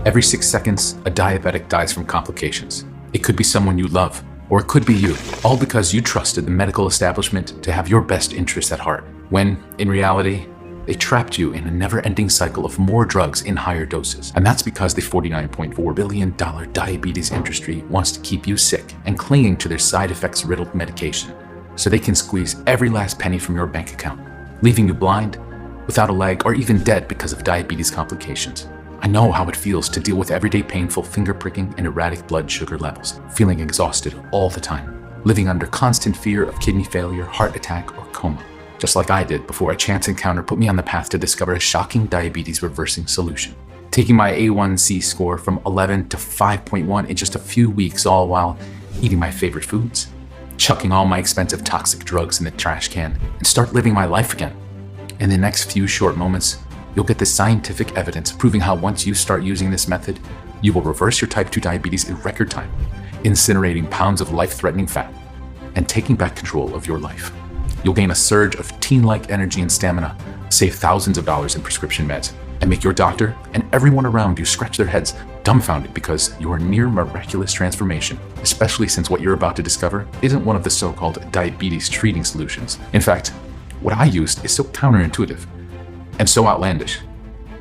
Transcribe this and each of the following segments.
Every 6 seconds, a diabetic dies from complications. It could be someone you love, or it could be you, all because you trusted the medical establishment to have your best interests at heart, when, in reality, they trapped you in a never-ending cycle of more drugs in higher doses. And that's because the $49.4 billion diabetes industry wants to keep you sick and clinging to their side effects-riddled medication, so they can squeeze every last penny from your bank account, leaving you blind, without a leg, or even dead because of diabetes complications. I know how it feels to deal with everyday painful finger pricking and erratic blood sugar levels, feeling exhausted all the time, living under constant fear of kidney failure, heart attack, or coma, just like I did before a chance encounter put me on the path to discover a shocking diabetes reversing solution. Taking my A1C score from 11 to 5.1 in just a few weeks, all while eating my favorite foods, chucking all my expensive toxic drugs in the trash can, and start living my life again. In the next few short moments, you'll get the scientific evidence proving how once you start using this method, you will reverse your type 2 diabetes in record time, incinerating pounds of life-threatening fat, and taking back control of your life. You'll gain a surge of teen-like energy and stamina, save thousands of dollars in prescription meds, and make your doctor and everyone around you scratch their heads dumbfounded because your near miraculous transformation, especially since what you're about to discover isn't one of the so-called diabetes treating solutions. In fact, what I used is so counterintuitive and so outlandish,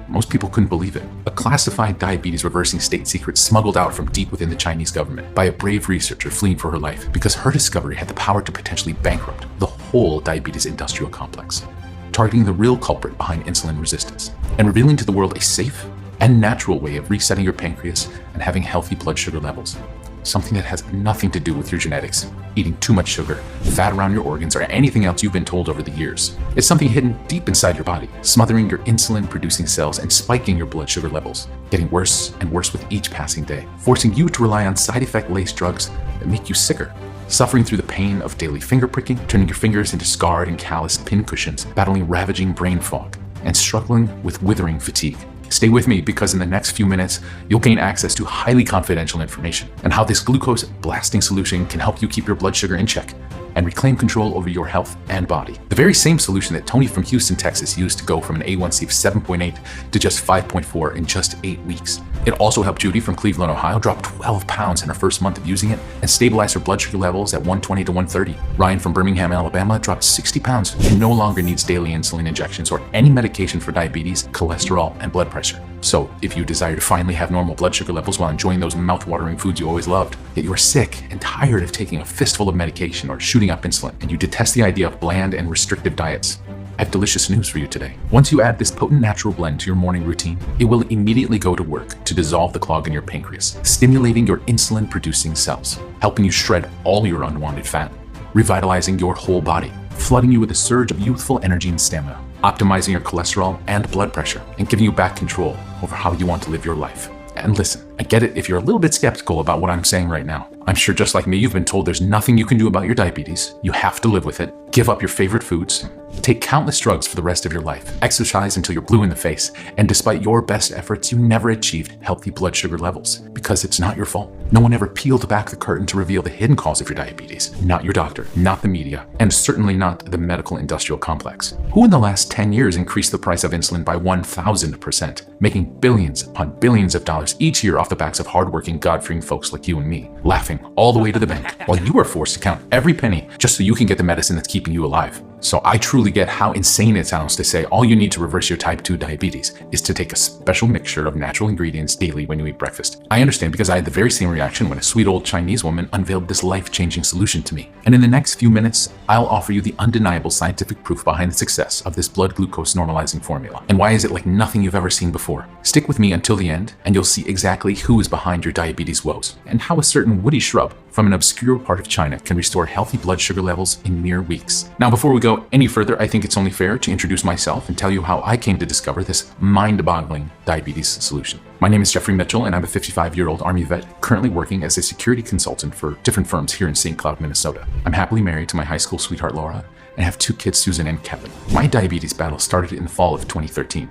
most people couldn't believe it. A classified diabetes reversing state secret smuggled out from deep within the Chinese government by a brave researcher fleeing for her life because her discovery had the power to potentially bankrupt the whole diabetes industrial complex, targeting the real culprit behind insulin resistance and revealing to the world a safe and natural way of resetting your pancreas and having healthy blood sugar levels. Something that has nothing to do with your genetics, eating too much sugar, fat around your organs, or anything else you've been told over the years. It's something hidden deep inside your body, smothering your insulin-producing cells and spiking your blood sugar levels, getting worse and worse with each passing day, forcing you to rely on side effect-laced drugs that make you sicker, suffering through the pain of daily finger pricking, turning your fingers into scarred and calloused pincushions, battling ravaging brain fog, and struggling with withering fatigue. Stay with me because in the next few minutes, you'll gain access to highly confidential information and how this glucose blasting solution can help you keep your blood sugar in check and reclaim control over your health and body. The very same solution that Tony from Houston, Texas used to go from an A1C of 7.8 to just 5.4 in just 8 weeks. It also helped Judy from Cleveland, Ohio drop 12 pounds in her first month of using it and stabilize her blood sugar levels at 120 to 130. Ryan from Birmingham, Alabama dropped 60 pounds and no longer needs daily insulin injections or any medication for diabetes, cholesterol, and blood pressure. So if you desire to finally have normal blood sugar levels while enjoying those mouth-watering foods you always loved, yet you are sick and tired of taking a fistful of medication or shooting up insulin, and you detest the idea of bland and restrictive diets, I have delicious news for you today. Once you add this potent natural blend to your morning routine, it will immediately go to work to dissolve the clog in your pancreas, stimulating your insulin-producing cells, helping you shred all your unwanted fat, revitalizing your whole body, flooding you with a surge of youthful energy and stamina, optimizing your cholesterol and blood pressure, and giving you back control over how you want to live your life. And listen, I get it if you're a little bit skeptical about what I'm saying right now. I'm sure just like me, you've been told there's nothing you can do about your diabetes. You have to live with it, give up your favorite foods, take countless drugs for the rest of your life, exercise until you're blue in the face, and despite your best efforts, you never achieved healthy blood sugar levels because it's not your fault. No one ever peeled back the curtain to reveal the hidden cause of your diabetes. Not your doctor, not the media, and certainly not the medical industrial complex. Who in the last 10 years increased the price of insulin by 1,000%, making billions upon billions of dollars each year off the backs of hardworking, God-fearing folks like you and me, laughing all the way to the bank, while you are forced to count every penny just so you can get the medicine that's keeping you alive. So I truly get how insane it sounds to say all you need to reverse your type 2 diabetes is to take a special mixture of natural ingredients daily when you eat breakfast. I understand because I had the very same reaction when a sweet old Chinese woman unveiled this life-changing solution to me. And in the next few minutes, I'll offer you the undeniable scientific proof behind the success of this blood glucose normalizing formula. And why is it like nothing you've ever seen before? Stick with me until the end, and you'll see exactly who is behind your diabetes woes, and how a certain woody shrub from an obscure part of China can restore healthy blood sugar levels in mere weeks. Now, before we go any further, I think it's only fair to introduce myself and tell you how I came to discover this mind-boggling diabetes solution. My name is Jeffrey Mitchell, and I'm a 55-year-old Army vet currently working as a security consultant for different firms here in St. Cloud, Minnesota. I'm happily married to my high school sweetheart, Laura, and have 2 kids, Susan and Kevin. My diabetes battle started in the fall of 2013.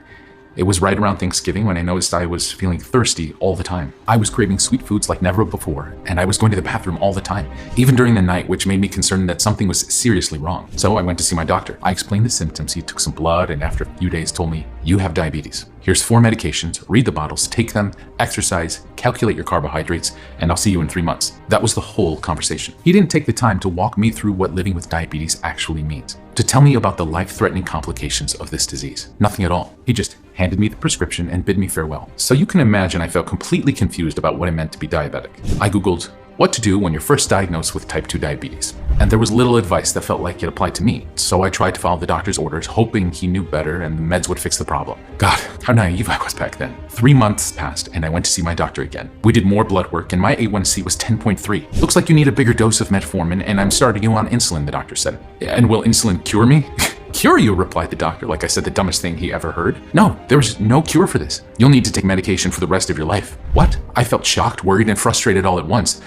It was right around Thanksgiving when I noticed I was feeling thirsty all the time. I was craving sweet foods like never before, and I was going to the bathroom all the time, even during the night, which made me concerned that something was seriously wrong. So I went to see my doctor. I explained the symptoms, he took some blood, and after a few days told me, "You have diabetes. Here's 4 medications, read the bottles, take them, exercise, calculate your carbohydrates, and I'll see you in 3 months." That was the whole conversation. He didn't take the time to walk me through what living with diabetes actually means, to tell me about the life-threatening complications of this disease. Nothing at all. He just handed me the prescription and bid me farewell. So you can imagine I felt completely confused about what it meant to be diabetic. I Googled what to do when you're first diagnosed with type 2 diabetes, and there was little advice that felt like it applied to me. So I tried to follow the doctor's orders, hoping he knew better and the meds would fix the problem. God, how naive I was back then. 3 months passed and I went to see my doctor again. We did more blood work and my A1C was 10.3. Looks like you need a bigger dose of metformin and I'm starting you on insulin, the doctor said. And will insulin cure me? Cure you, replied the doctor, like I said the dumbest thing he ever heard. No, there's no cure for this. You'll need to take medication for the rest of your life. What? I felt shocked, worried, and frustrated all at once.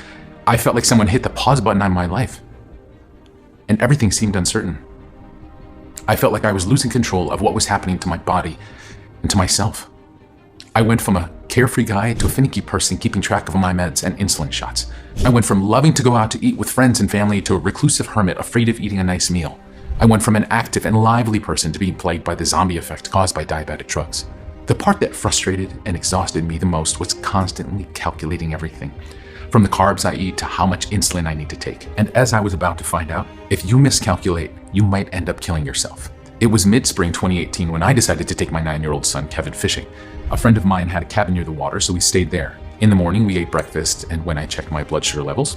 I felt like someone hit the pause button on my life, and everything seemed uncertain. I felt like I was losing control of what was happening to my body and to myself. I went from a carefree guy to a finicky person keeping track of my meds and insulin shots. I went from loving to go out to eat with friends and family to a reclusive hermit afraid of eating a nice meal. I went from an active and lively person to being plagued by the zombie effect caused by diabetic drugs. The part that frustrated and exhausted me the most was constantly calculating everything, from the carbs I eat to how much insulin I need to take. And as I was about to find out, if you miscalculate, you might end up killing yourself. It was mid-spring 2018 when I decided to take my 9-year-old son, Kevin, fishing. A friend of mine had a cabin near the water, so we stayed there. In the morning, we ate breakfast, and when I checked my blood sugar levels,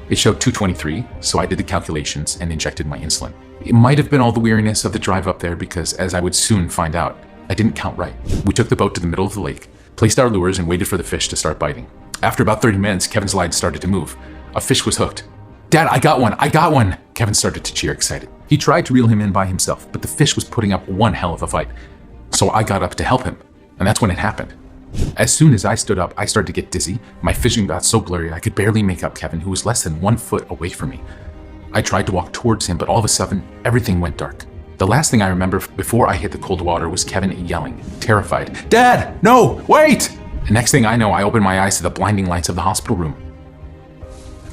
it showed 223, so I did the calculations and injected my insulin. It might have been all the weariness of the drive up there because, as I would soon find out, I didn't count right. We took the boat to the middle of the lake, placed our lures, and waited for the fish to start biting. After about 30 minutes, Kevin's line started to move. A fish was hooked. "Dad, I got one! I got one!" Kevin started to cheer, excited. He tried to reel him in by himself, but the fish was putting up one hell of a fight. So I got up to help him, and that's when it happened. As soon as I stood up, I started to get dizzy. My vision got so blurry I could barely make out Kevin, who was less than 1 foot away from me. I tried to walk towards him, but all of a sudden, everything went dark. The last thing I remember before I hit the cold water was Kevin yelling, terrified, "Dad, no, wait!" The next thing I know, I opened my eyes to the blinding lights of the hospital room.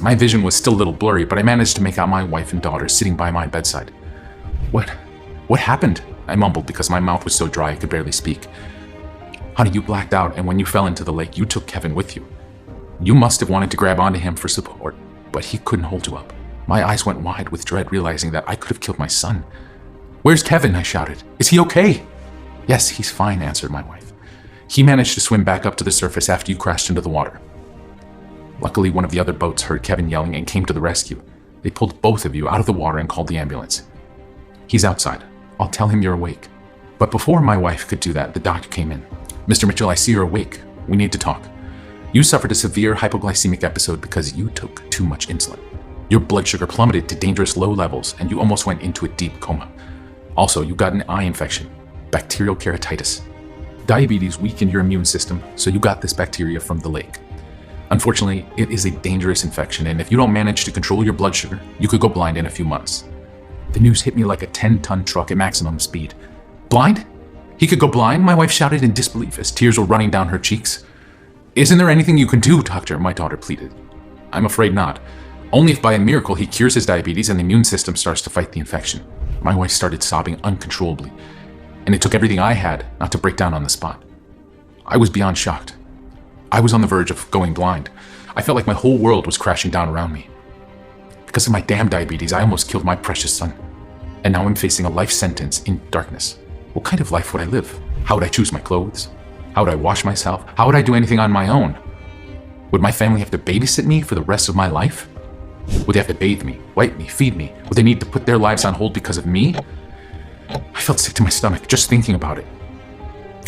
My vision was still a little blurry, but I managed to make out my wife and daughter sitting by my bedside. What happened?" I mumbled because my mouth was so dry I could barely speak. "Honey, you blacked out, and when you fell into the lake, you took Kevin with you. You must have wanted to grab onto him for support, but he couldn't hold you up." My eyes went wide with dread, realizing that I could have killed my son. "Where's Kevin?" I shouted. "Is he okay?" "Yes, he's fine," answered my wife. "He managed to swim back up to the surface after you crashed into the water." Luckily, one of the other boats heard Kevin yelling and came to the rescue. They pulled both of you out of the water and called the ambulance. "He's outside. I'll tell him you're awake." But before my wife could do that, the doctor came in. "Mr. Mitchell, I see you're awake. We need to talk. You suffered a severe hypoglycemic episode because you took too much insulin. Your blood sugar plummeted to dangerous low levels and you almost went into a deep coma. Also, you got an eye infection, bacterial keratitis. Diabetes weakened your immune system, so you got this bacteria from the lake. Unfortunately, it is a dangerous infection, and if you don't manage to control your blood sugar, you could go blind in a few months." The news hit me like a 10-ton truck at maximum speed. "Blind? He could go blind?" my wife shouted in disbelief as tears were running down her cheeks. "Isn't there anything you can do, doctor?" my daughter pleaded. "I'm afraid not. Only if by a miracle he cures his diabetes and the immune system starts to fight the infection." My wife started sobbing uncontrollably, and it took everything I had not to break down on the spot. I was beyond shocked. I was on the verge of going blind. I felt like my whole world was crashing down around me. Because of my damn diabetes, I almost killed my precious son. And now I'm facing a life sentence in darkness. What kind of life would I live? How would I choose my clothes? How would I wash myself? How would I do anything on my own? Would my family have to babysit me for the rest of my life? Would they have to bathe me, wipe me, feed me? Would they need to put their lives on hold because of me? I felt sick to my stomach just thinking about it.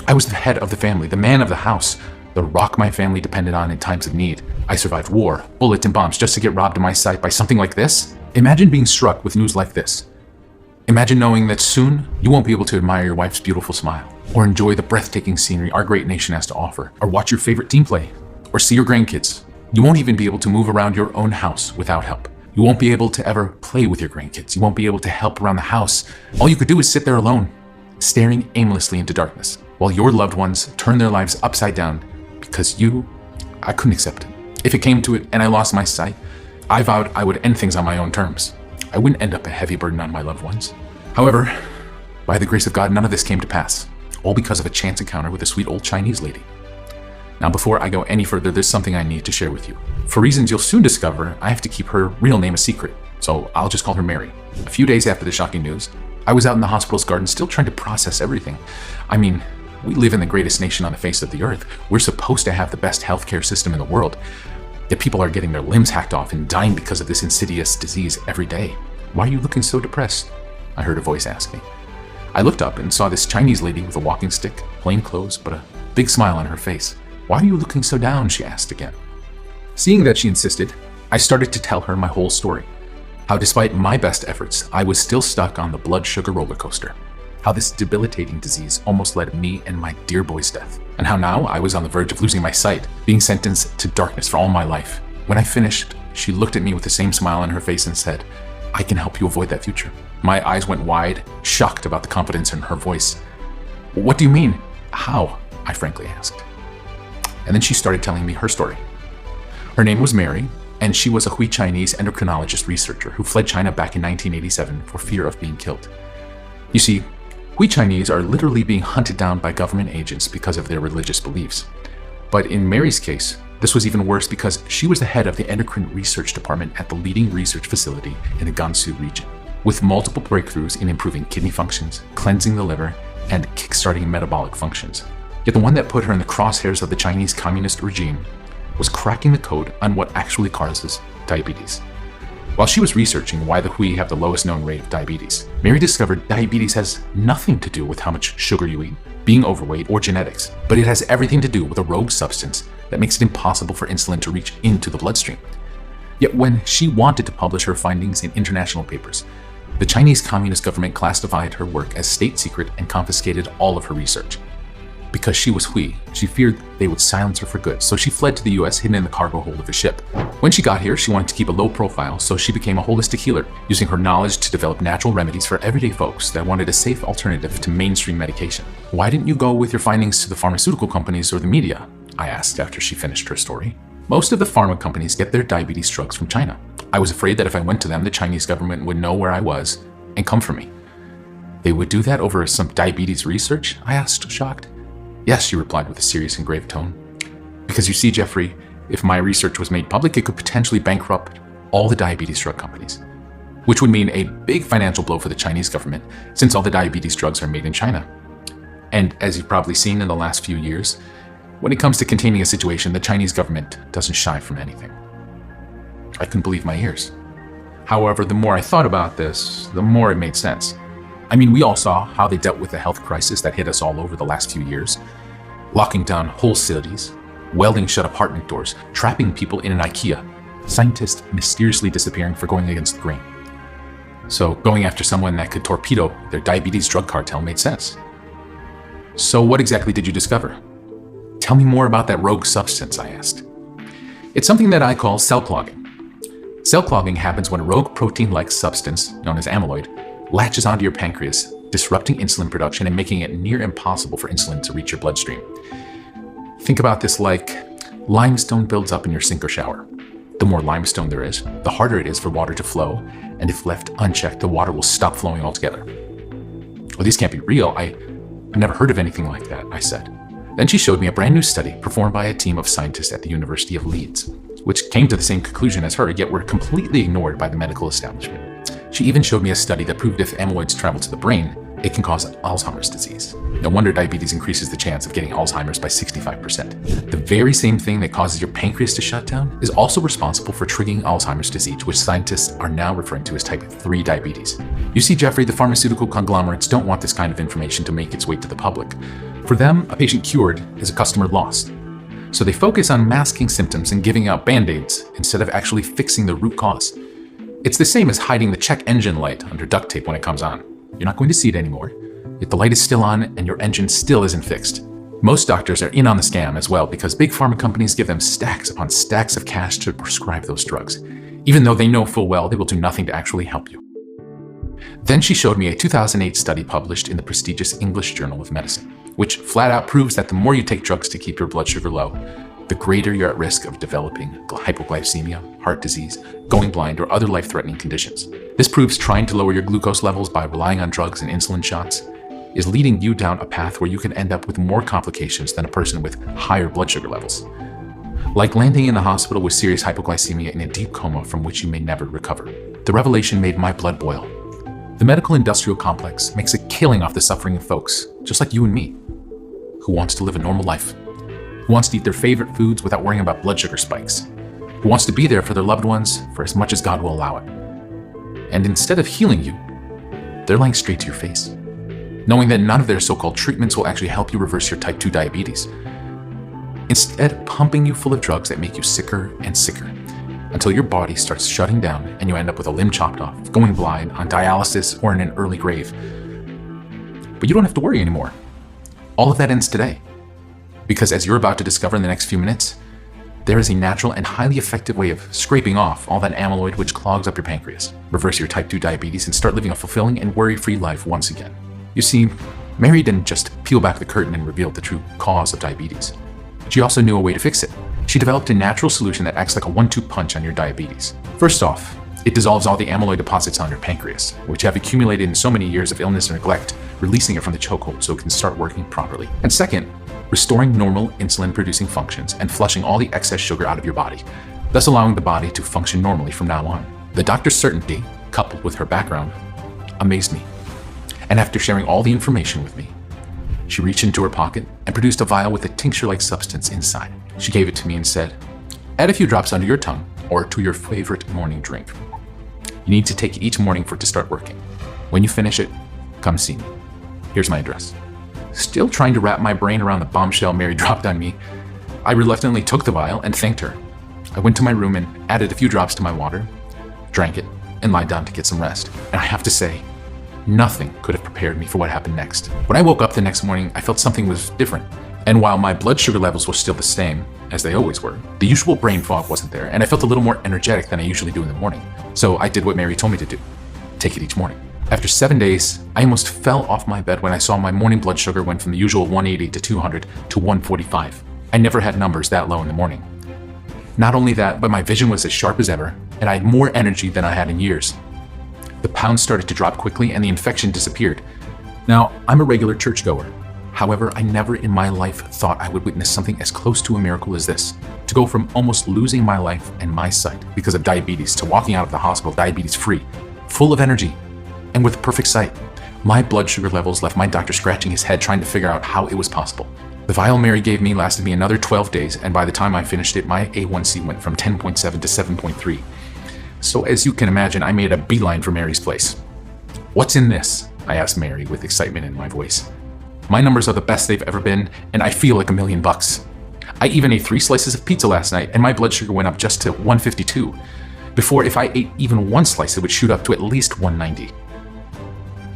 I was the head of the family, the man of the house, the rock my family depended on in times of need. I survived war, bullets and bombs just to get robbed of my sight by something like this? Imagine being struck with news like this. Imagine knowing that soon you won't be able to admire your wife's beautiful smile, or enjoy the breathtaking scenery our great nation has to offer, or watch your favorite team play, or see your grandkids. You won't even be able to move around your own house without help. You won't be able to ever play with your grandkids. You won't be able to help around the house. All you could do is sit there alone, staring aimlessly into darkness. while your loved ones turn their lives upside down because I couldn't accept it. If it came to it and I lost my sight, I vowed I would end things on my own terms. I wouldn't end up a heavy burden on my loved ones. However, by the grace of God, none of this came to pass, all because of a chance encounter with a sweet old Chinese lady. Now, before I go any further, there's something I need to share with you. For reasons you'll soon discover, I have to keep her real name a secret, so I'll just call her Mary. A few days after the shocking news, I was out in the hospital's garden still trying to process everything. I mean, we live in the greatest nation on the face of the earth. We're supposed to have the best healthcare system in the world. Yet people are getting their limbs hacked off and dying because of this insidious disease every day. Why are you looking so depressed? I heard a voice ask me. I looked up and saw this Chinese lady with a walking stick, plain clothes, but a big smile on her face. Why are you looking so down? She asked again. Seeing that she insisted, I started to tell her my whole story. How despite my best efforts, I was still stuck on the blood sugar roller coaster. How this debilitating disease almost led me and my dear boy's death. And how now I was on the verge of losing my sight, being sentenced to darkness for all my life. When I finished, she looked at me with the same smile on her face and said, I can help you avoid that future. My eyes went wide, shocked about the confidence in her voice. What do you mean? How? I frankly asked. And then she started telling me her story. Her name was Mary, and she was a Hui Chinese endocrinologist researcher who fled China back in 1987 for fear of being killed. You see, Hui Chinese are literally being hunted down by government agents because of their religious beliefs. But in Mary's case, this was even worse because she was the head of the endocrine research department at the leading research facility in the Gansu region, with multiple breakthroughs in improving kidney functions, cleansing the liver, and kickstarting metabolic functions. Yet the one that put her in the crosshairs of the Chinese communist regime was cracking the code on what actually causes diabetes. While she was researching why the Hui have the lowest known rate of diabetes, Mary discovered diabetes has nothing to do with how much sugar you eat, being overweight, or genetics, but it has everything to do with a rogue substance that makes it impossible for insulin to reach into the bloodstream. Yet when she wanted to publish her findings in international papers, the Chinese Communist government classified her work as state secret and confiscated all of her research. Because she was Hui, she feared they would silence her for good, so she fled to the US hidden in the cargo hold of a ship. When she got here, she wanted to keep a low profile, so she became a holistic healer, using her knowledge to develop natural remedies for everyday folks that wanted a safe alternative to mainstream medication. Why didn't you go with your findings to the pharmaceutical companies or the media? I asked after she finished her story. Most of the pharma companies get their diabetes drugs from China. I was afraid that if I went to them, the Chinese government would know where I was and come for me. They would do that over some diabetes research? I asked, shocked. Yes, she replied with a serious and grave tone. Because you see, Jeffrey, if my research was made public, it could potentially bankrupt all the diabetes drug companies, which would mean a big financial blow for the Chinese government, since all the diabetes drugs are made in China. And as you've probably seen in the last few years, when it comes to containing a situation, the Chinese government doesn't shy from anything. I couldn't believe my ears. However, the more I thought about this, the more it made sense. I mean, we all saw how they dealt with the health crisis that hit us all over the last few years, locking down whole cities, welding shut apartment doors, trapping people in an IKEA, scientists mysteriously disappearing for going against the grain. So going after someone that could torpedo their diabetes drug cartel made sense. So what exactly did you discover? Tell me more about that rogue substance, I asked. It's something that I call cell clogging. Cell clogging happens when a rogue protein-like substance, known as amyloid, latches onto your pancreas, disrupting insulin production and making it near impossible for insulin to reach your bloodstream. Think about this like limestone builds up in your sink or shower. The more limestone there is, the harder it is for water to flow, and if left unchecked, the water will stop flowing altogether. Well, these can't be real. I've never heard of anything like that, I said. Then she showed me a brand new study performed by a team of scientists at the University of Leeds, which came to the same conclusion as her, yet were completely ignored by the medical establishment. She even showed me a study that proved if amyloids travel to the brain, it can cause Alzheimer's disease. No wonder diabetes increases the chance of getting Alzheimer's by 65%. The very same thing that causes your pancreas to shut down is also responsible for triggering Alzheimer's disease, which scientists are now referring to as type 3 diabetes. You see, Jeffrey, the pharmaceutical conglomerates don't want this kind of information to make its way to the public. For them, a patient cured is a customer lost. So they focus on masking symptoms and giving out band-aids instead of actually fixing the root cause. It's the same as hiding the check engine light under duct tape when it comes on. You're not going to see it anymore, yet the light is still on and your engine still isn't fixed. Most doctors are in on the scam as well because big pharma companies give them stacks upon stacks of cash to prescribe those drugs, even though they know full well they will do nothing to actually help you. Then she showed me a 2008 study published in the prestigious English Journal of Medicine. which flat out proves that the more you take drugs to keep your blood sugar low, the greater you're at risk of developing hypoglycemia, heart disease, going blind, or other life-threatening conditions. This proves trying to lower your glucose levels by relying on drugs and insulin shots is leading you down a path where you can end up with more complications than a person with higher blood sugar levels. Like landing in the hospital with serious hypoglycemia in a deep coma from which you may never recover. The revelation made my blood boil. The medical industrial complex makes a killing off the suffering of folks, just like you and me, who wants to live a normal life, who wants to eat their favorite foods without worrying about blood sugar spikes, who wants to be there for their loved ones for as much as God will allow it. And instead of healing you, they're lying straight to your face, knowing that none of their so-called treatments will actually help you reverse your type 2 diabetes. Instead, pumping you full of drugs that make you sicker and sicker until your body starts shutting down and you end up with a limb chopped off, going blind, on dialysis, or in an early grave. But you don't have to worry anymore. All of that ends today. Because as you're about to discover in the next few minutes, there is a natural and highly effective way of scraping off all that amyloid which clogs up your pancreas, reverse your type 2 diabetes, and start living a fulfilling and worry-free life once again. You see, Mary didn't just peel back the curtain and reveal the true cause of diabetes. She also knew a way to fix it. She developed a natural solution that acts like a 1-2 punch on your diabetes. First off, it dissolves all the amyloid deposits on your pancreas, which have accumulated in so many years of illness and neglect, releasing it from the chokehold so it can start working properly. And second, restoring normal insulin-producing functions and flushing all the excess sugar out of your body, thus allowing the body to function normally from now on. The doctor's certainty, coupled with her background, amazed me. And after sharing all the information with me, she reached into her pocket and produced a vial with a tincture-like substance inside. She gave it to me and said, "Add a few drops under your tongue or to your favorite morning drink. You need to take it each morning for it to start working. When you finish it, come see me. Here's my address." Still trying to wrap my brain around the bombshell Mary dropped on me, I reluctantly took the vial and thanked her. I went to my room and added a few drops to my water, drank it, and lied down to get some rest. And I have to say, nothing could have prepared me for what happened next. When I woke up the next morning, I felt something was different. And while my blood sugar levels were still the same, as they always were, the usual brain fog wasn't there, and I felt a little more energetic than I usually do in the morning. So I did what Mary told me to do. Take it each morning. After 7 days, I almost fell off my bed when I saw my morning blood sugar went from the usual 180 to 200 to 145. I never had numbers that low in the morning. Not only that, but my vision was as sharp as ever, and I had more energy than I had in years. The pounds started to drop quickly and the infection disappeared. Now, I'm a regular churchgoer. However, I never in my life thought I would witness something as close to a miracle as this. To go from almost losing my life and my sight because of diabetes to walking out of the hospital diabetes-free, full of energy, and with perfect sight. My blood sugar levels left my doctor scratching his head trying to figure out how it was possible. The vial Mary gave me lasted me another 12 days, and by the time I finished it, my A1C went from 10.7 to 7.3. So as you can imagine, I made a beeline for Mary's place. "What's in this?" I asked Mary with excitement in my voice. "My numbers are the best they've ever been, and I feel like $1,000,000. I even ate 3 slices of pizza last night, and my blood sugar went up just to 152. Before, if I ate even 1 slice, it would shoot up to at least 190.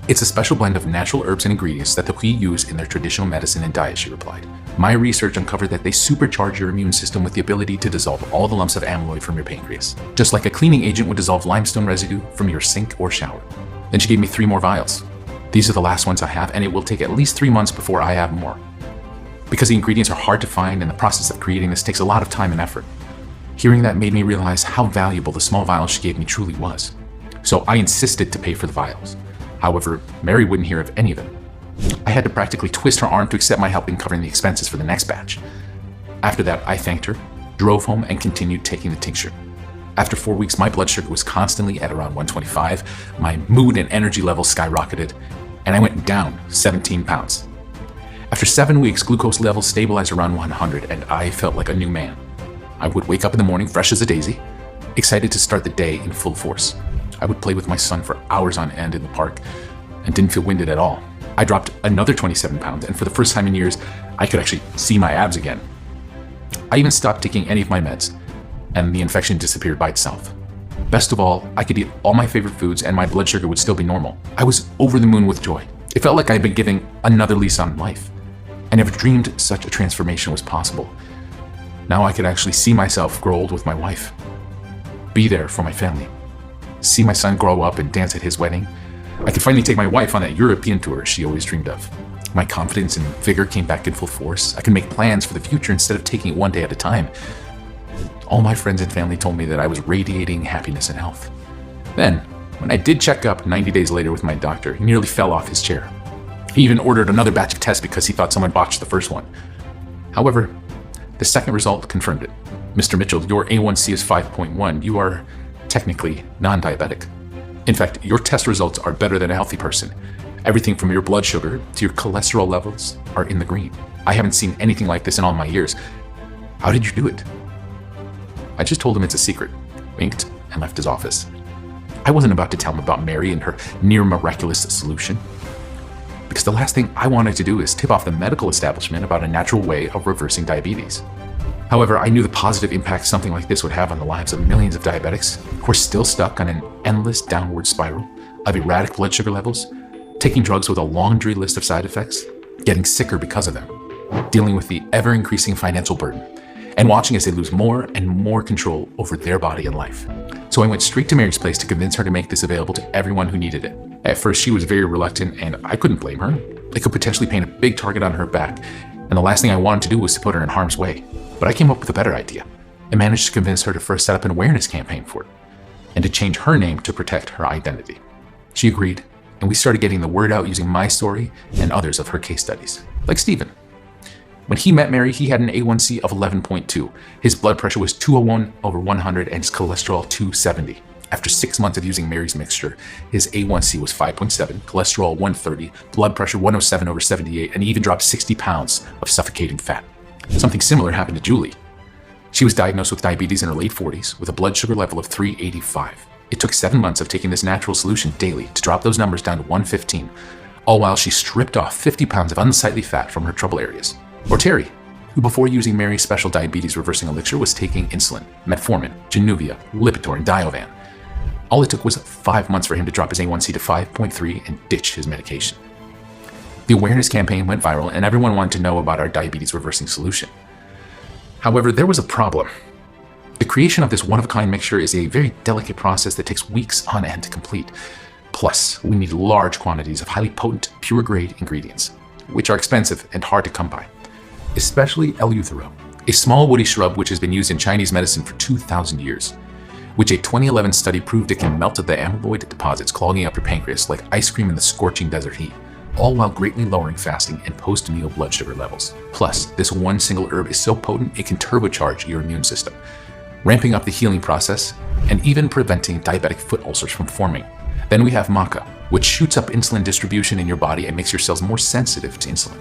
"It's a special blend of natural herbs and ingredients that the Hui use in their traditional medicine and diet," she replied. "My research uncovered that they supercharge your immune system with the ability to dissolve all the lumps of amyloid from your pancreas, just like a cleaning agent would dissolve limestone residue from your sink or shower." Then she gave me 3 more vials. "These are the last ones I have, and it will take at least 3 months before I have more. Because the ingredients are hard to find and the process of creating this takes a lot of time and effort." Hearing that made me realize how valuable the small vials she gave me truly was. So I insisted to pay for the vials. However, Mary wouldn't hear of any of it. I had to practically twist her arm to accept my help in covering the expenses for the next batch. After that, I thanked her, drove home, and continued taking the tincture. After 4 weeks, my blood sugar was constantly at around 125, my mood and energy levels skyrocketed, and I went down 17 pounds. After 7 weeks, glucose levels stabilized around 100, and I felt like a new man. I would wake up in the morning fresh as a daisy, excited to start the day in full force. I would play with my son for hours on end in the park and didn't feel winded at all. I dropped another 27 pounds, and for the first time in years, I could actually see my abs again. I even stopped taking any of my meds, and the infection disappeared by itself. Best of all, I could eat all my favorite foods and my blood sugar would still be normal. I was over the moon with joy. It felt like I had been given another lease on life. I never dreamed such a transformation was possible. Now I could actually see myself grow old with my wife, be there for my family, see my son grow up and dance at his wedding. I could finally take my wife on that European tour she always dreamed of. My confidence and vigor came back in full force. I could make plans for the future instead of taking it one day at a time. All my friends and family told me that I was radiating happiness and health. Then, when I did check up 90 days later with my doctor, he nearly fell off his chair. He even ordered another batch of tests because he thought someone botched the first one. However, the second result confirmed it. Mr. Mitchell, your A1C is 5.1. You are technically non-diabetic. In fact, your test results are better than a healthy person. Everything from your blood sugar to your cholesterol levels are in the green. I haven't seen anything like this in all my years. How did you do it? I just told him it's a secret, winked, and left his office. I wasn't about to tell him about Mary and her near miraculous solution, because the last thing I wanted to do is tip off the medical establishment about a natural way of reversing diabetes. However, I knew the positive impact something like this would have on the lives of millions of diabetics who are still stuck on an endless downward spiral of erratic blood sugar levels, taking drugs with a laundry list of side effects, getting sicker because of them, dealing with the ever-increasing financial burden, and watching as they lose more and more control over their body and life. So I went straight to Mary's place to convince her to make this available to everyone who needed it. At first, she was very reluctant, and I couldn't blame her. It could potentially paint a big target on her back, and the last thing I wanted to do was to put her in harm's way. But I came up with a better idea and managed to convince her to first set up an awareness campaign for it, and to change her name to protect her identity. She agreed, and we started getting the word out using my story and others of her case studies, like Stephen. When he met Mary, he had an A1C of 11.2. His blood pressure was 201/100 and his cholesterol 270. After 6 months of using Mary's mixture, his A1C was 5.7, cholesterol 130, blood pressure 107/78, and he even dropped 60 pounds of suffocating fat. Something similar happened to Julie. She was diagnosed with diabetes in her late 40s with a blood sugar level of 385. It took 7 months of taking this natural solution daily to drop those numbers down to 115, all while she stripped off 50 pounds of unsightly fat from her trouble areas. Or Terry, who before using Mary's special diabetes reversing elixir was taking insulin, metformin, Januvia, Lipitor, and Diovan. All it took was 5 months for him to drop his A1C to 5.3 and ditch his medication. The awareness campaign went viral and everyone wanted to know about our diabetes reversing solution. However, there was a problem. The creation of this one-of-a-kind mixture is a very delicate process that takes weeks on end to complete. Plus, we need large quantities of highly potent, pure-grade ingredients, which are expensive and hard to come by. Especially Eleuthero, a small woody shrub which has been used in Chinese medicine for 2,000 years, which a 2011 study proved it can melt the amyloid deposits clogging up your pancreas like ice cream in the scorching desert heat, all while greatly lowering fasting and post-meal blood sugar levels. Plus, this one single herb is so potent it can turbocharge your immune system, ramping up the healing process and even preventing diabetic foot ulcers from forming. Then we have maca, which shoots up insulin distribution in your body and makes your cells more sensitive to insulin.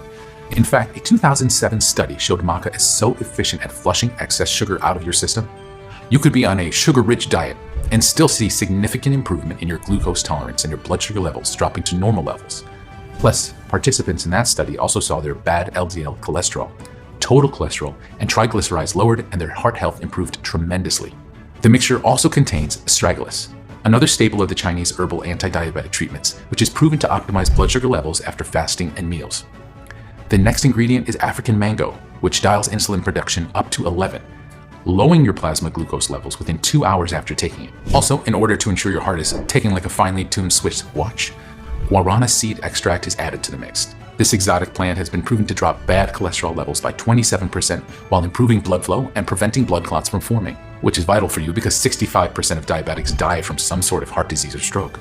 In fact, a 2007 study showed maca is so efficient at flushing excess sugar out of your system, you could be on a sugar-rich diet and still see significant improvement in your glucose tolerance and your blood sugar levels dropping to normal levels. Plus, participants in that study also saw their bad LDL cholesterol, total cholesterol, and triglycerides lowered and their heart health improved tremendously. The mixture also contains astragalus, another staple of the Chinese herbal anti-diabetic treatments, which is proven to optimize blood sugar levels after fasting and meals. The next ingredient is African mango, which dials insulin production up to 11, lowering your plasma glucose levels within 2 hours after taking it. Also, in order to ensure your heart is ticking like a finely tuned Swiss watch, guarana seed extract is added to the mix. This exotic plant has been proven to drop bad cholesterol levels by 27% while improving blood flow and preventing blood clots from forming, which is vital for you because 65% of diabetics die from some sort of heart disease or stroke.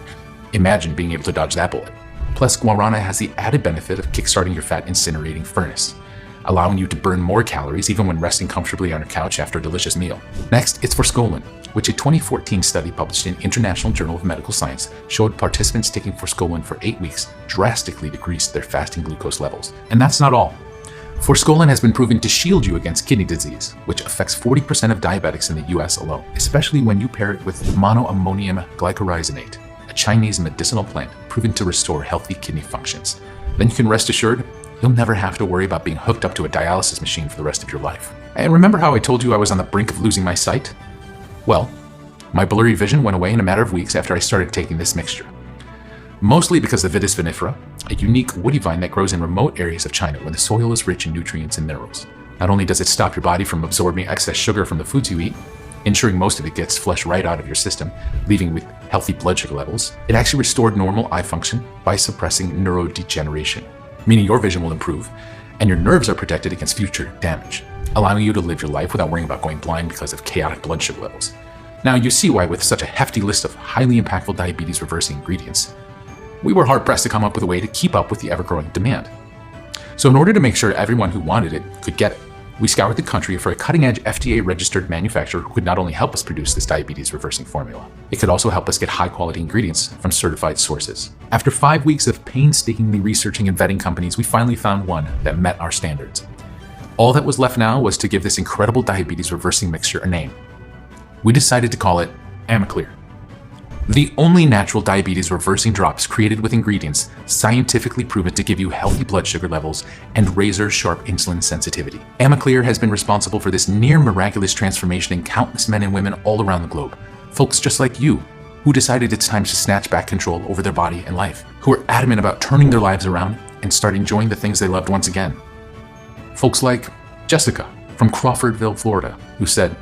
Imagine being able to dodge that bullet. Plus, guarana has the added benefit of kickstarting your fat incinerating furnace, allowing you to burn more calories even when resting comfortably on your couch after a delicious meal. Next, it's forskolin, which a 2014 study published in International Journal of Medical Science showed participants taking forskolin for 8 weeks drastically decreased their fasting glucose levels. And that's not all. Forskolin has been proven to shield you against kidney disease, which affects 40% of diabetics in the US alone, especially when you pair it with monoammonium glycyrrhizinate, a Chinese medicinal plant proven to restore healthy kidney functions. Then you can rest assured you'll never have to worry about being hooked up to a dialysis machine for the rest of your life. And remember how I told you I was on the brink of losing my sight? Well, my blurry vision went away in a matter of weeks after I started taking this mixture. Mostly because of Vitis vinifera, a unique woody vine that grows in remote areas of China when the soil is rich in nutrients and minerals. Not only does it stop your body from absorbing excess sugar from the foods you eat, ensuring most of it gets flushed right out of your system, leaving with healthy blood sugar levels, it actually restored normal eye function by suppressing neurodegeneration. meaning your vision will improve and your nerves are protected against future damage, allowing you to live your life without worrying about going blind because of chaotic blood sugar levels. Now, you see why with such a hefty list of highly impactful diabetes reversing ingredients, we were hard-pressed to come up with a way to keep up with the ever-growing demand. So in order to make sure everyone who wanted it could get it, we scoured the country for a cutting-edge FDA-registered manufacturer who could not only help us produce this diabetes-reversing formula, it could also help us get high-quality ingredients from certified sources. After 5 weeks of painstakingly researching and vetting companies, we finally found one that met our standards. All that was left now was to give this incredible diabetes-reversing mixture a name. We decided to call it Amiclear. The only natural diabetes reversing drops created with ingredients scientifically proven to give you healthy blood sugar levels and razor-sharp insulin sensitivity. Amiclear has been responsible for this near miraculous transformation in countless men and women all around the globe. Folks just like you, who decided it's time to snatch back control over their body and life, who are adamant about turning their lives around and start enjoying the things they loved once again. Folks like Jessica from Crawfordville, Florida, who said,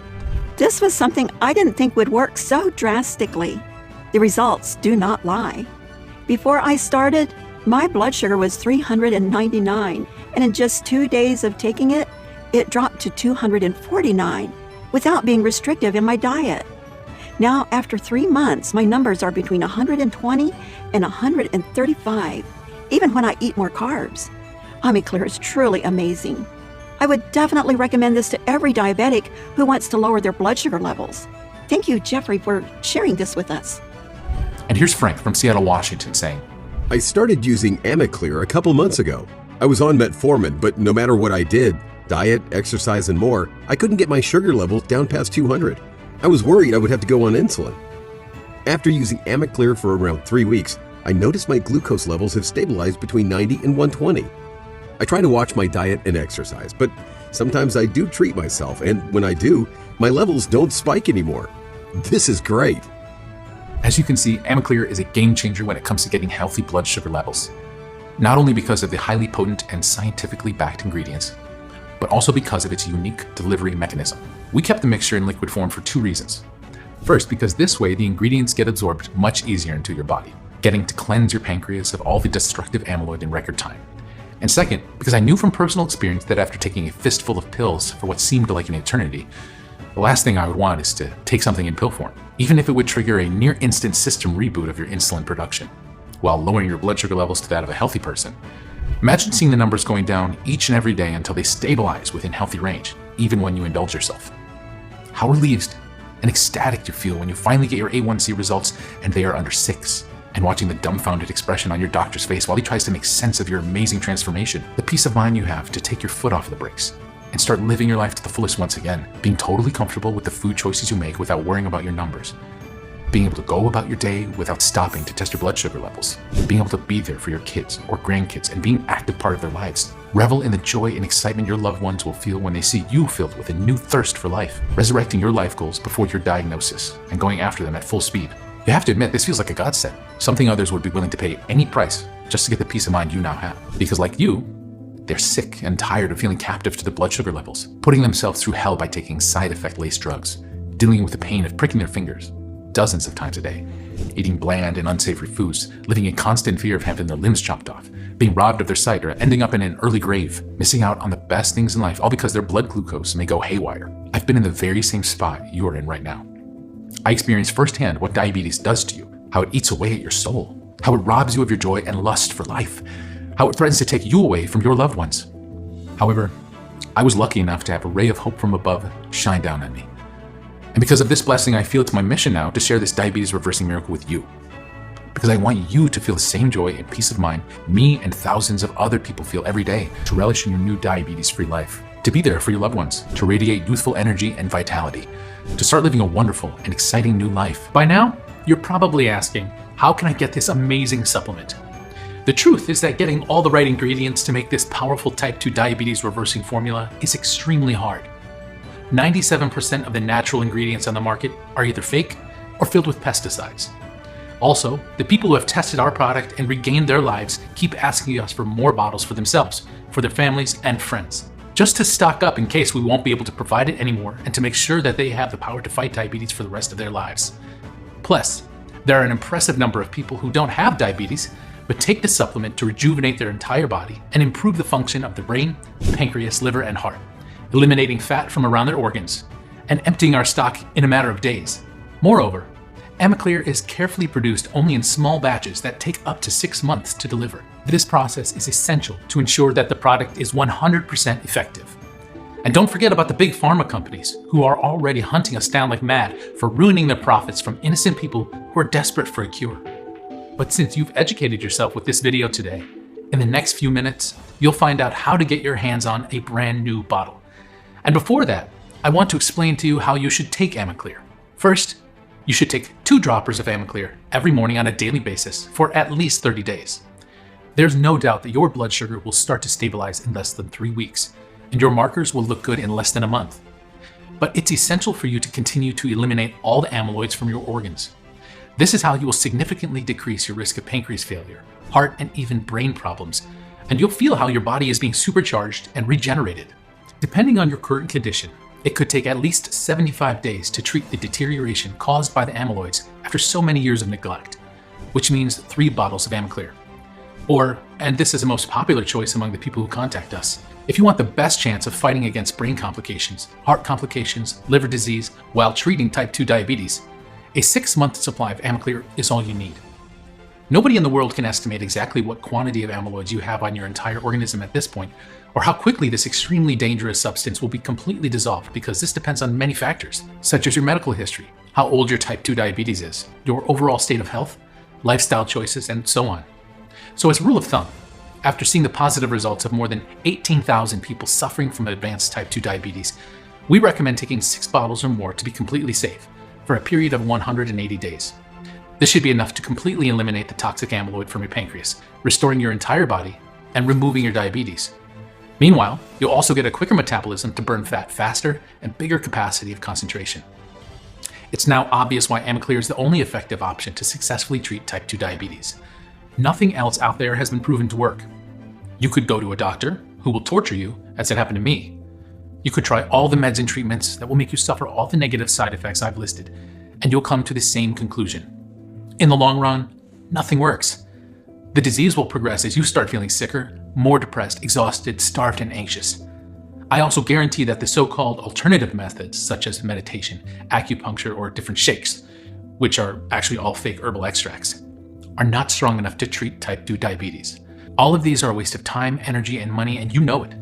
"This was something I didn't think would work so drastically. The results do not lie. Before I started, my blood sugar was 399, and in just 2 days of taking it, it dropped to 249 without being restrictive in my diet. Now, after 3 months, my numbers are between 120 and 135, even when I eat more carbs. Amiclear is truly amazing. I would definitely recommend this to every diabetic who wants to lower their blood sugar levels. Thank you, Jeffrey, for sharing this with us." And here's Frank from Seattle, Washington saying, I started using Amiclear a couple months ago. I was on metformin, but no matter what I did, diet, exercise, and more, I couldn't get my sugar levels down past 200. I was worried I would have to go on insulin. After using Amiclear for around 3 weeks, I noticed my glucose levels have stabilized between 90 and 120. I try to watch my diet and exercise, but sometimes I do treat myself, and when I do, my levels don't spike anymore. This is great. As you can see, Amiclear is a game changer when it comes to getting healthy blood sugar levels. Not only because of the highly potent and scientifically backed ingredients, but also because of its unique delivery mechanism. We kept the mixture in liquid form for 2 reasons. First, because this way the ingredients get absorbed much easier into your body, getting to cleanse your pancreas of all the destructive amyloid in record time. And second, because I knew from personal experience that after taking a fistful of pills for what seemed like an eternity, the last thing I would want is to take something in pill form, even if it would trigger a near-instant system reboot of your insulin production, while lowering your blood sugar levels to that of a healthy person. Imagine seeing the numbers going down each and every day until they stabilize within healthy range, even when you indulge yourself. How relieved and ecstatic you feel when you finally get your A1C results and they are under 6, and watching the dumbfounded expression on your doctor's face while he tries to make sense of your amazing transformation. The peace of mind you have to take your foot off the brakes and start living your life to the fullest once again, being totally comfortable with the food choices you make without worrying about your numbers, being able to go about your day without stopping to test your blood sugar levels, being able to be there for your kids or grandkids and being an active part of their lives. Revel in the joy and excitement your loved ones will feel when they see you filled with a new thirst for life, resurrecting your life goals before your diagnosis and going after them at full speed. You have to admit, this feels like a godsend, something others would be willing to pay any price just to get the peace of mind you now have. Because like you, they're sick and tired of feeling captive to the blood sugar levels, putting themselves through hell by taking side effect-laced drugs, dealing with the pain of pricking their fingers dozens of times a day, eating bland and unsavory foods, living in constant fear of having their limbs chopped off, being robbed of their sight or ending up in an early grave, missing out on the best things in life, all because their blood glucose may go haywire. I've been in the very same spot you're in right now. I experienced firsthand what diabetes does to you, how it eats away at your soul, how it robs you of your joy and lust for life, how it threatens to take you away from your loved ones. However, I was lucky enough to have a ray of hope from above shine down on me. And because of this blessing, I feel it's my mission now to share this diabetes reversing miracle with you. Because I want you to feel the same joy and peace of mind me and thousands of other people feel every day, to relish in your new diabetes-free life, to be there for your loved ones, to radiate youthful energy and vitality, to start living a wonderful and exciting new life. By now, you're probably asking, how can I get this amazing supplement? The truth is that getting all the right ingredients to make this powerful type 2 diabetes reversing formula is extremely hard. 97% of the natural ingredients on the market are either fake or filled with pesticides. Also, the people who have tested our product and regained their lives keep asking us for more bottles for themselves, for their families and friends, just to stock up in case we won't be able to provide it anymore and to make sure that they have the power to fight diabetes for the rest of their lives. Plus, there are an impressive number of people who don't have diabetes but take the supplement to rejuvenate their entire body and improve the function of the brain, pancreas, liver, and heart, eliminating fat from around their organs and emptying our stock in a matter of days. Moreover, Amiclear is carefully produced only in small batches that take up to 6 months to deliver. This process is essential to ensure that the product is 100% effective. And don't forget about the big pharma companies who are already hunting us down like mad for ruining their profits from innocent people who are desperate for a cure. But since you've educated yourself with this video today, in the next few minutes, you'll find out how to get your hands on a brand new bottle. And before that, I want to explain to you how you should take Amiclear. First, you should take 2 droppers of Amiclear every morning on a daily basis for at least 30 days. There's no doubt that your blood sugar will start to stabilize in less than 3 weeks, and your markers will look good in less than a month. But it's essential for you to continue to eliminate all the amyloids from your organs. This is how you will significantly decrease your risk of pancreas failure, heart, and even brain problems, and you'll feel how your body is being supercharged and regenerated. Depending on your current condition, it could take at least 75 days to treat the deterioration caused by the amyloids after so many years of neglect, which means 3 bottles of Amiclear. Or, and this is the most popular choice among the people who contact us, if you want the best chance of fighting against brain complications, heart complications, liver disease, while treating type 2 diabetes, a 6-month supply of Amiclear is all you need. Nobody in the world can estimate exactly what quantity of amyloids you have on your entire organism at this point, or how quickly this extremely dangerous substance will be completely dissolved, because this depends on many factors, such as your medical history, how old your type 2 diabetes is, your overall state of health, lifestyle choices, and so on. So as a rule of thumb, after seeing the positive results of more than 18,000 people suffering from advanced type 2 diabetes, we recommend taking 6 bottles or more to be completely safe for a period of 180 days. This should be enough to completely eliminate the toxic amyloid from your pancreas, restoring your entire body and removing your diabetes. Meanwhile, you'll also get a quicker metabolism to burn fat faster and bigger capacity of concentration. It's now obvious why Amiclear is the only effective option to successfully treat type 2 diabetes. Nothing else out there has been proven to work. You could go to a doctor who will torture you, as it happened to me. You could try all the meds and treatments that will make you suffer all the negative side effects I've listed, and you'll come to the same conclusion. In the long run, nothing works. The disease will progress as you start feeling sicker, more depressed, exhausted, starved, and anxious. I also guarantee that the so-called alternative methods, such as meditation, acupuncture, or different shakes, which are actually all fake herbal extracts, are not strong enough to treat type 2 diabetes. All of these are a waste of time, energy, and money, and you know it.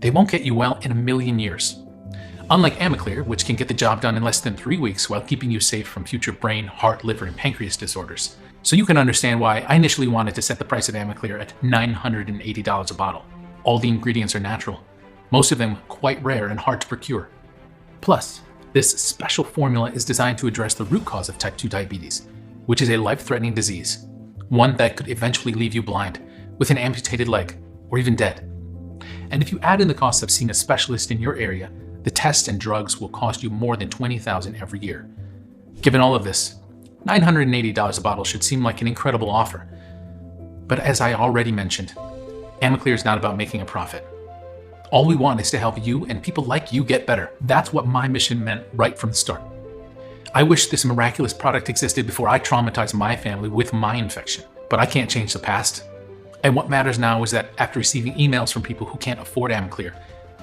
They won't get you well in a million years. Unlike Amiclear, which can get the job done in less than 3 weeks while keeping you safe from future brain, heart, liver, and pancreas disorders. So you can understand why I initially wanted to set the price of Amiclear at $980 a bottle. All the ingredients are natural, most of them quite rare and hard to procure. Plus, this special formula is designed to address the root cause of type 2 diabetes, which is a life-threatening disease, one that could eventually leave you blind, with an amputated leg, or even dead. And if you add in the cost of seeing a specialist in your area, the tests and drugs will cost you more than $20,000 every year. Given all of this, $980 a bottle should seem like an incredible offer. But as I already mentioned, Amiclear is not about making a profit. All we want is to help you and people like you get better. That's what my mission meant right from the start. I wish this miraculous product existed before I traumatized my family with my infection, but I can't change the past. And what matters now is that after receiving emails from people who can't afford Amiclear,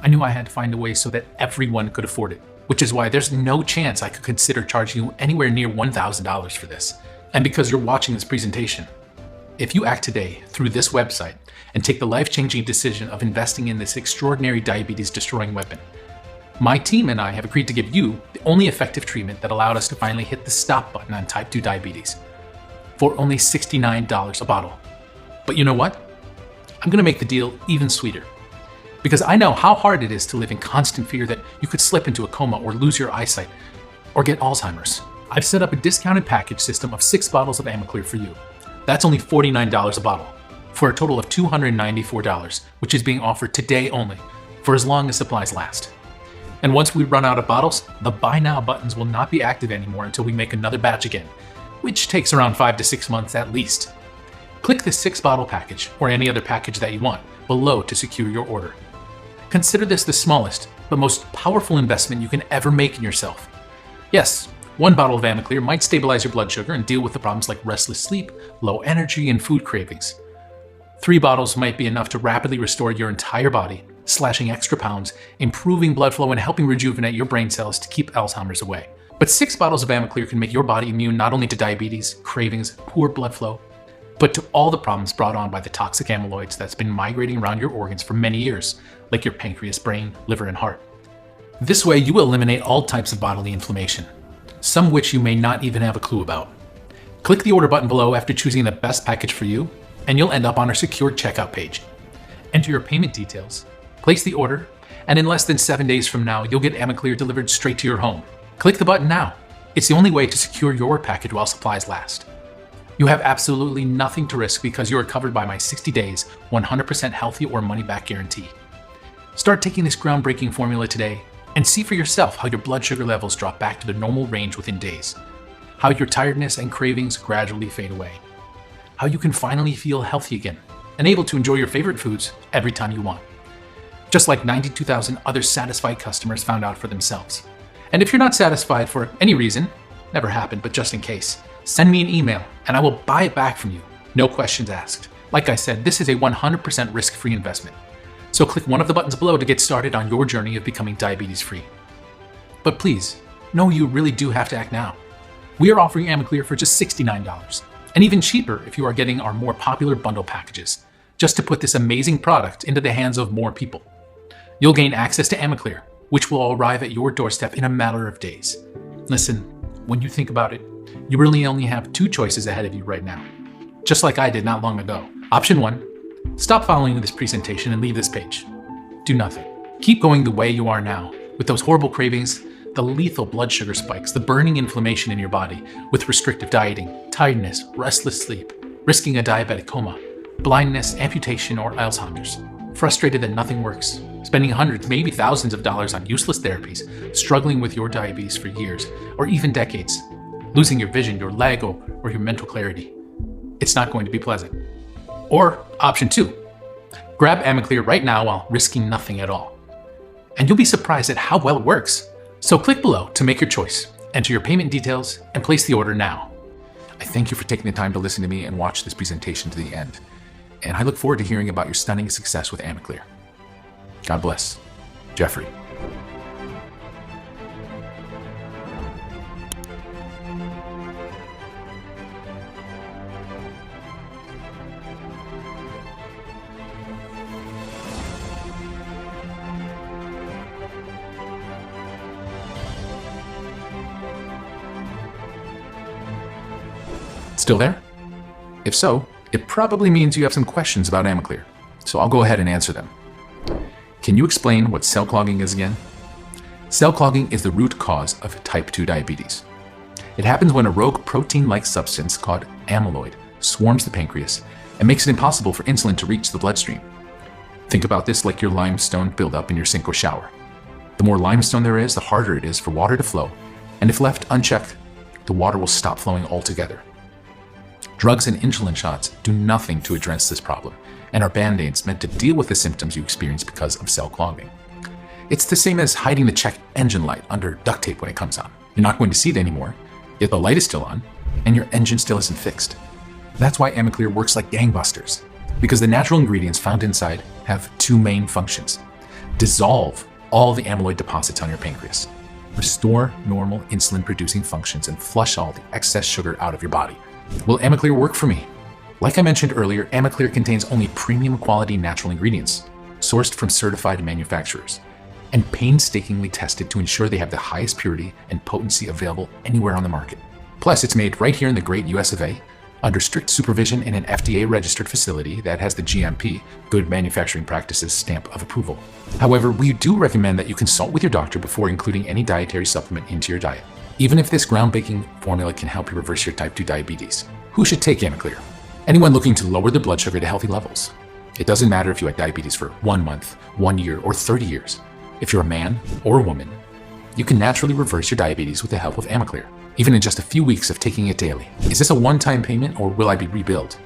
I knew I had to find a way so that everyone could afford it, which is why there's no chance I could consider charging you anywhere near $1,000 for this. And because you're watching this presentation, if you act today through this website and take the life-changing decision of investing in this extraordinary diabetes-destroying weapon, my team and I have agreed to give you the only effective treatment that allowed us to finally hit the stop button on type 2 diabetes for only $69 a bottle. But you know what? I'm going to make the deal even sweeter, because I know how hard it is to live in constant fear that you could slip into a coma or lose your eyesight or get Alzheimer's. I've set up a discounted package system of 6 bottles of Amiclear for you. That's only $49 a bottle, for a total of $294, which is being offered today only, for as long as supplies last. And once we run out of bottles, the buy now buttons will not be active anymore until we make another batch again, which takes around 5 to 6 months at least. Click the 6-bottle package, or any other package that you want, below to secure your order. Consider this the smallest, but most powerful investment you can ever make in yourself. Yes, One bottle of Amiclear might stabilize your blood sugar and deal with the problems like restless sleep, low energy, and food cravings. 3 bottles might be enough to rapidly restore your entire body, slashing extra pounds, improving blood flow, and helping rejuvenate your brain cells to keep Alzheimer's away. But 6 bottles of Amiclear can make your body immune not only to diabetes, cravings, poor blood flow, but to all the problems brought on by the toxic amyloids that's been migrating around your organs for many years, like your pancreas, brain, liver, and heart. This way, you will eliminate all types of bodily inflammation, some which you may not even have a clue about. Click the order button below after choosing the best package for you, and you'll end up on our secured checkout page. Enter your payment details, place the order, and in less than 7 days from now, you'll get Amiclear delivered straight to your home. Click the button now. It's the only way to secure your package while supplies last. You have absolutely nothing to risk because you are covered by my 60 days, 100% healthy or money-back guarantee. Start taking this groundbreaking formula today and see for yourself how your blood sugar levels drop back to the normal range within days, how your tiredness and cravings gradually fade away, how you can finally feel healthy again and able to enjoy your favorite foods every time you want, just like 92,000 other satisfied customers found out for themselves. And if you're not satisfied for any reason, never happened, but just in case, send me an email and I will buy it back from you. No questions asked. Like I said, this is a 100% risk-free investment. So click one of the buttons below to get started on your journey of becoming diabetes-free. But please, know you really do have to act now. We are offering Amiclear for just $69, and even cheaper if you are getting our more popular bundle packages, just to put this amazing product into the hands of more people. You'll gain access to Amiclear, which will arrive at your doorstep in a matter of days. Listen, when you think about it, you really only have 2 choices ahead of you right now, just like I did not long ago. Option 1, stop following this presentation and leave this page. Do nothing. Keep going the way you are now, with those horrible cravings, the lethal blood sugar spikes, the burning inflammation in your body, with restrictive dieting, tiredness, restless sleep, risking a diabetic coma, blindness, amputation, or Alzheimer's. Frustrated that nothing works, spending hundreds, maybe thousands of dollars on useless therapies, struggling with your diabetes for years, or even decades, losing your vision, your leg, or your mental clarity. It's not going to be pleasant. Or option 2, grab Amiclear right now while risking nothing at all. And you'll be surprised at how well it works. So click below to make your choice, enter your payment details, and place the order now. I thank you for taking the time to listen to me and watch this presentation to the end. And I look forward to hearing about your stunning success with Amiclear. God bless. Jeffrey. Still there? If so, it probably means you have some questions about Amiclear, so I'll go ahead and answer them. Can you explain what cell clogging is again? Cell clogging is the root cause of type 2 diabetes. It happens when a rogue protein-like substance called amyloid swarms the pancreas and makes it impossible for insulin to reach the bloodstream. Think about this like your limestone buildup in your sink or shower. The more limestone there is, the harder it is for water to flow, and if left unchecked, the water will stop flowing altogether. Drugs and insulin shots do nothing to address this problem and are band-aids meant to deal with the symptoms you experience because of cell clogging. It's the same as hiding the check engine light under duct tape when it comes on. You're not going to see it anymore, yet the light is still on, and your engine still isn't fixed. That's why Amiclear works like gangbusters, because the natural ingredients found inside have 2 main functions. Dissolve all the amyloid deposits on your pancreas, restore normal insulin-producing functions, and flush all the excess sugar out of your body. Will Amiclear work for me? Like I mentioned earlier, Amiclear contains only premium quality natural ingredients, sourced from certified manufacturers, and painstakingly tested to ensure they have the highest purity and potency available anywhere on the market. Plus, it's made right here in the great US of A, under strict supervision in an FDA-registered facility that has the GMP, Good Manufacturing Practices stamp of approval. However, we do recommend that you consult with your doctor before including any dietary supplement into your diet. Even if this groundbreaking formula can help you reverse your type 2 diabetes, who should take Amiclear? Anyone looking to lower their blood sugar to healthy levels. It doesn't matter if you had diabetes for 1 month, 1 year, or 30 years. If you're a man or a woman, you can naturally reverse your diabetes with the help of Amiclear, even in just a few weeks of taking it daily. Is this a one-time payment or will I be rebilled?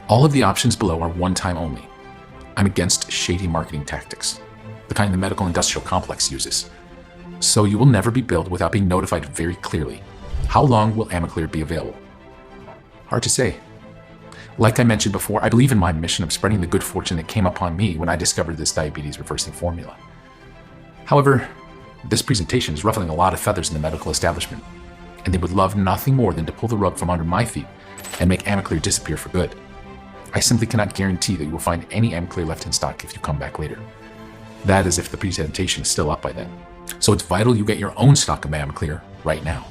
All of the options below are one-time only. I'm against shady marketing tactics, the kind the medical industrial complex uses. So you will never be billed without being notified very clearly. How long will Amiclear be available? Hard to say. Like I mentioned before, I believe in my mission of spreading the good fortune that came upon me when I discovered this diabetes reversing formula. However, this presentation is ruffling a lot of feathers in the medical establishment, and they would love nothing more than to pull the rug from under my feet and make Amiclear disappear for good. I simply cannot guarantee that you will find any Amiclear left in stock if you come back later. That is if the presentation is still up by then. So it's vital you get your own stock of Amiclear right now.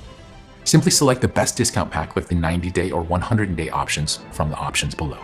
Simply select the best discount pack with the 90-day or 100-day options from the options below.